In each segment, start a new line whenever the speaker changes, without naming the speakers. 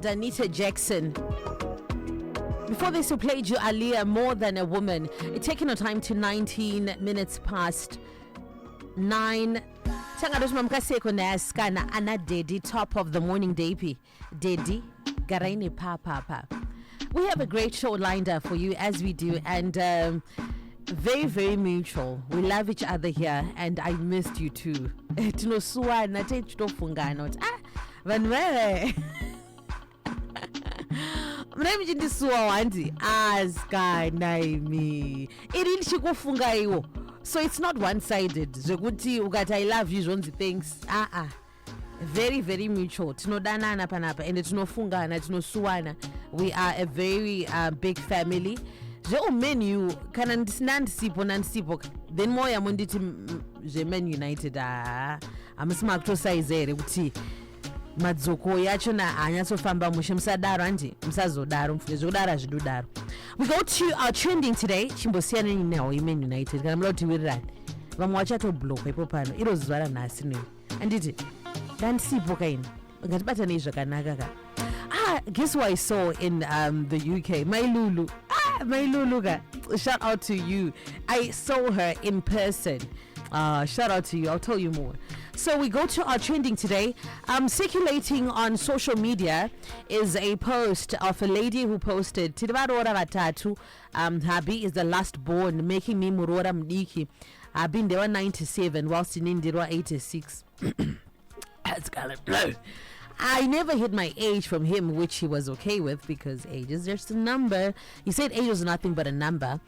Danita Jackson. Before this, we played you Aliyah, More Than a Woman. It's taking our time to 19 minutes past 9. Tangados mamkaseko naskana ana dedi top of the morning depi. Dedi garaini pa. We have a great show lined up for you as we do, and very, very mutual. We love each other here, and I missed you too. Tunoswana te chitofungana. Vanwele. Mnamjindisuwa wandi aska naimi irili chikufunga iwo, so it's not one-sided zvekuti ukati I love you zvonzi thanks. Very, very mutual. Tinodanana panapa and tinofungana tinosuwana. We are a very big family. Menu kana ndisipo then moya munditi Men United amusima kutosaizere kuti madzoko yacho na anyatsofamba mushe musadaro andi musazodaro mfuke zvodara zvidudaro. We go to our trending today. Chimbosiyana nawo Men United kana mloti wirirani vamwe vachatobloka ipo pano iro zuva ranhasi nei anditi dandisipo kaini ngatibata nei zvakanaka ka. Guess what I saw in the UK? My Lulu ka. Shout out to you. I saw her in person. Shout out to you. I'll tell you more. So we go to our trending today. Circulating on social media is a post of a lady who posted Ndakaroorwa vatatu. Habi is the last born, making nemurume mudiki. Habi ndewa 97 whilst ndirwa 86. That's gonna blow. I never hid my age from him, which he was okay with because age is just a number. He said age was nothing but a number.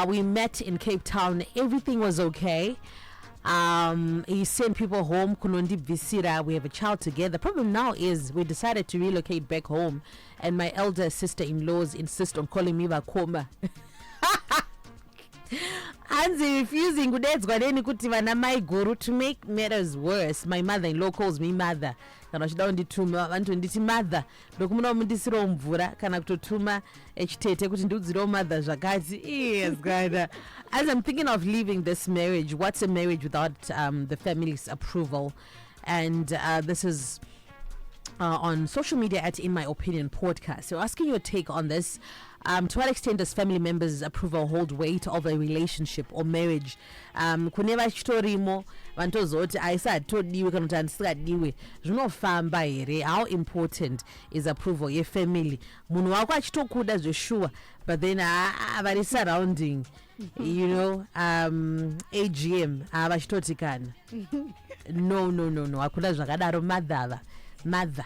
We met in Cape Town. Everything was okay. He sent people home. Kunondi Visira. We have a child together. Problem now is we decided to relocate back home, and my elder sister-in-laws insist on calling me Vakoma. Anzi refusing my guru. To make matters worse, my mother-in-law calls me mother. Kana shida ndituma vantu nditi mother ndokumuna mundisiro mvura kana kutotuma echitete kuti ndiudziro mother zvakati. Yes God. As I'm thinking of leaving this marriage, what's a marriage without the family's approval? And this is on social media at In My Opinion podcast. So asking your take on this. To what extent does family members' approval hold weight of a relationship or marriage? Kuneva chitorimo vantozoti aisatodiwe kana kuti andisikadiwe zvinofamba here. How important is approval yefamily? Munhu wako achitokuda zveshuwa, but then vari surrounding, you know, AGM vachitoti kana no akuda zvakadaro mother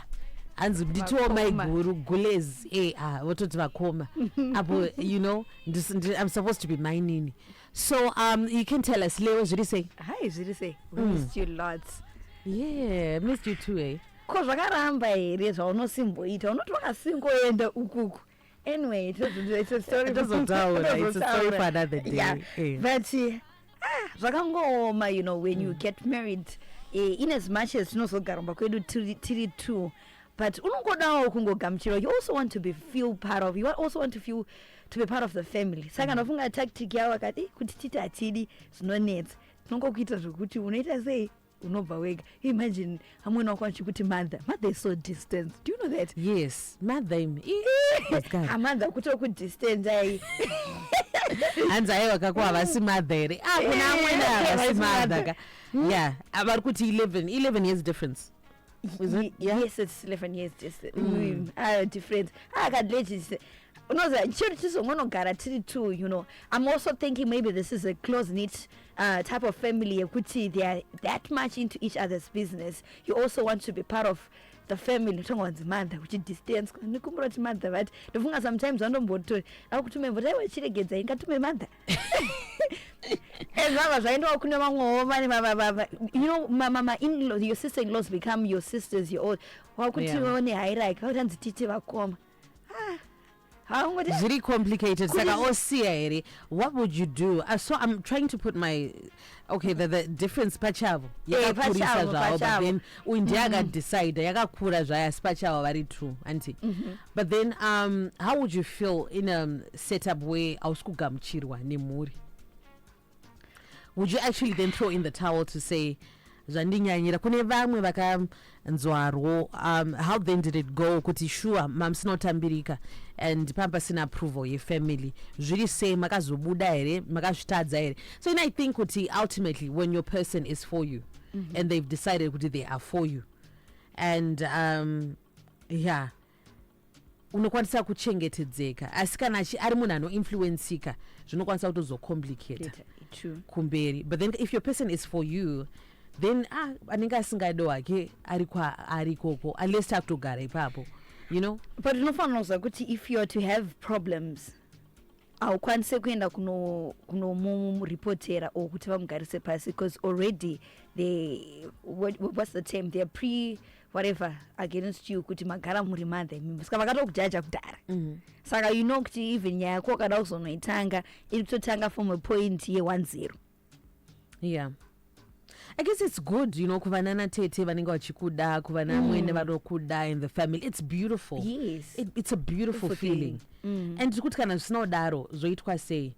anzi nditiwo maiguru gulezi vototi vakoma apo, you know, I'm supposed to be mainini. So you can tell us, Lewe, zviri sei?
Hi, zviri sei? We missed you lots.
Yeah, missed you too, eh?
Ko zvakaramba here zvaunosimboita unoti wakasingoenda ukuku. Anyway, it's a story.
It's a story for another day.
Yeah. But zvakangooma, you know, when you get married, in as much as tinozogaramba kwedu tiri two, but unongodawo kungogamuchirwa. You also want to feel part of. You also want to be part of the family. Saka ndafunga tactic yavo akati kuti titi atidi zvinonetsa tinongokuita zvokuti unoita sei unobva wega. Imagine amweni wako achikuti mother is so distant. Do you know that?
Yes, mother
amanda kutokudistant ai
hanzi aiwa kako havasi mother kuna amweni havasi mother. Yeah, vari kuti 11 years difference.
Yes, it's 11 years different. You know, I'm also thinking maybe this is a close-knit type of family. They are that much into each other's business. You also want to be part of the family. Mother, which is distance. But sometimes I don't want to. I would remember I was mother. You know, mama in-law, your sister-in-laws become your sisters. Your old. How could you only I like? How does it come?
It's really complicated. What would you do? So I'm trying to put my the difference pachavo. But then undiaga decide yakakura zvaya pachavo very true, auntie. But then how would you feel in a setup where auskugamuchirwa nemuri? Would you actually then throw in the towel to say zvandinyanyira. Kune vamwe vakanzwarwo how then did it go kuti sure mamsinotambirika and pambasina approval yefamily zviri sei, makazobuda here, makazvitadza here. So I think kuti ultimately when your person is for you and they've decided kuti they are for you and yeah, unokwanisa kuchengetedzeka. Asi kana ari munhu anoinfluencika zvinokwanisa kutozocomplicata kumberi. But then if your person is for you, then anenge asingadi wake ari koko unless takutogara ipapo, you know.
But unofanira kuti if you are to have problems haukwanise kuenda kunomuripotera or kuti vamugarise pasi, because already they what's the term, they are whatever against you kuti magara muri madhe saka vakatokujaja kudhara. Saka you know kuti even nyaya yako wakada kuzonoitanga iri kutotanga from a point ye10.
Yeah, I guess it's good, you know, kuva nana tete vanenge vachikuda, kuva namwene vanokuda in the family. It's beautiful.
Yes,
it's a beautiful feeling. And kuti kana zvisina kudaro zvoitwa sei,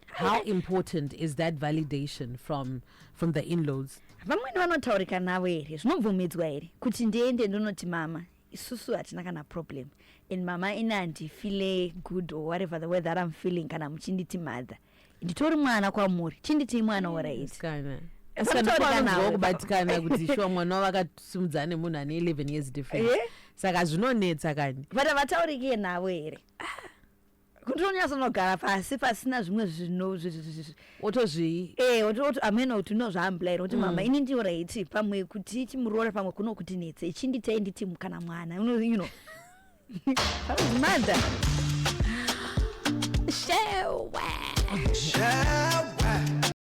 how important is that validation from the in-laws?
vamweni vanotaurika navo here, zvinobvumidzwa here kuti ndiende ndinoti mama isusu hatina kana problem and mama ina handifile good or whatever the way that I'm feeling kana muchinditi mother nditori mwana kwamuri chinditi mwana alright.
Kubatikana kuti sure mwana wavakasimudza nemunhu ane 11 years difference. Saka zvinonetsa kani.
But havataurike navo here kutonyasonogara pasi pasina zvimwe ameno kuti unozvaambulayira kuti mama ini ndiyo right pamwe kuti chimuroora pamwe kuno kuti netse ichinditei nditi kana mwana you know. Mother Shewe